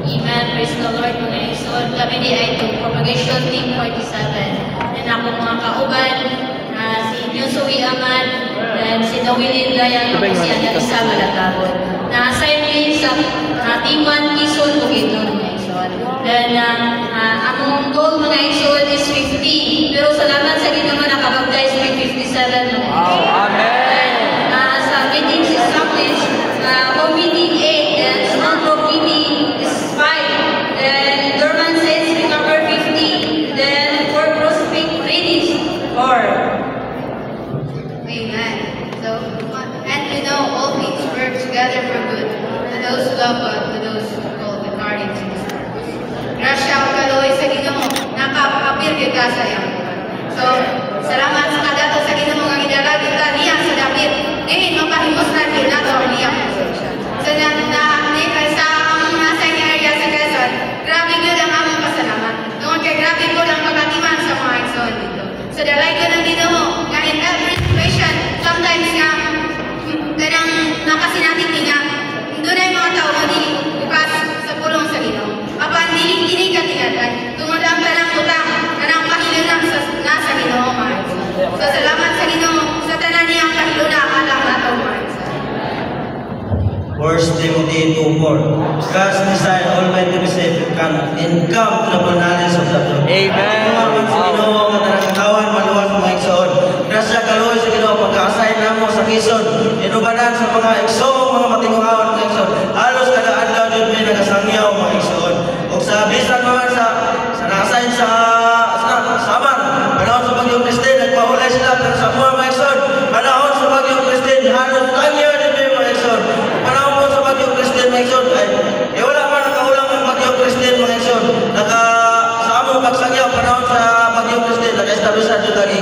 Amen. Praise the Lord mga igsoon. Kami di ay itong Propagation Team 47. And ako mga kauban, si Yusui Aman, and si Dawilin Dayan, ako si Analisa Malagabon. Na-assign rin sa Team 1 Quezon, Bukidnon mga igsoon. Then, among goal mga igsoon is 50. Pero salamat sa Ginoo nakabaptize may 57 mga igsoon. Amen. Sa meeting si Sampis, home meeting 8, and small group meeting is 5. Then Dorman says recover 50. Then for prospect readings 4. Amen. So, and we know all things work together for good to those who love God, to those who call according to His purpose. Grasya o kaloy sa Ginoo, nakapapir kita sa iyang buwan. So, salamat sa kadato sa Ginoo nga gidalag kita niya sa dapit. Ngayon, mapahimos na din nato ang iyang pasensya. So, sa among nasa area sa Quezon, grabe ko lang among pasalamat. Tungkol kay grabe ko lang pagkatiman sa mga igsoon dito. So, dalay ko ng Ginoo nga in every situation, sometimes nga, ganang nakasinatin niya, doon ay mga tao mo di bukas sa pulong sa Ginoo. Apan diling-diling ka tinatay, tungkol ang tanang utang, kanang pahilo lang nasa Ginoo mga igsoon. So, salamat sa Ginoo sa tanan niyang pahilo na alang nato mga igsoon. 1 Timothy 2:4. God's desire Almighty receive can come to the knowledge of the truth. Amen. Tumaman sa Ginoo nga tanang katawan maluwas mga igsoon. Grasya kaluoy sa Ginoo pagka-assign namo sa Quezon. Inubanan sa mga igsoon mga matinguhawan mga igsoon. Halos kada adlaw jud may nagasangyaw mga igsoon. Ug sa bisan naman sa na-assign sa Samar, panahon sa Bagyong Kristin nagpaulay sila pero sa mga igsoon. Panahon sa Bagyong Kristin halos tangyaw jud may mga igsoon. Panahon mo sa Bagyong Kristin mga igsoon ay wala pa nakaulang ang Bagyong Kristin mga igsoon. Sa among pagsagyaw panahon sa Bagyong Kristin naka-establish jud lagi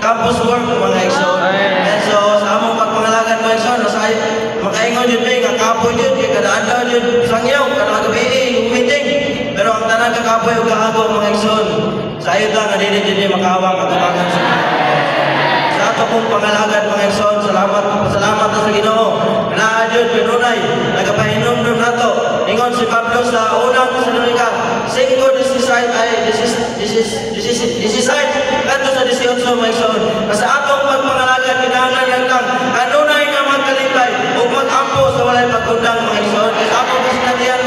campus work mga igsoon. And so sa among pagpangalagan mga igsoon makaingon jud may kakapoy jud kay kada adlaw jud sangyaw kada gabi meeting. Pero ang tanan kakapoy ug kahago mga igsoon sa ayud lang nga dili jud makawang katubangan sa sa ato pong pangalagan mga igsoon. Salamat sa Ginoo. Naa jud pinunay nagapahinom nato ingon si Pablo sa unang Tesalonika 5:16 ay this is kadto sa 18 mga igsoon. Sa atong pagpangalagan kinahanglan lang kanunay nga magkalipay ug mag-ampo sa walay pagkundang mga igsoon. Sa atong kasinatian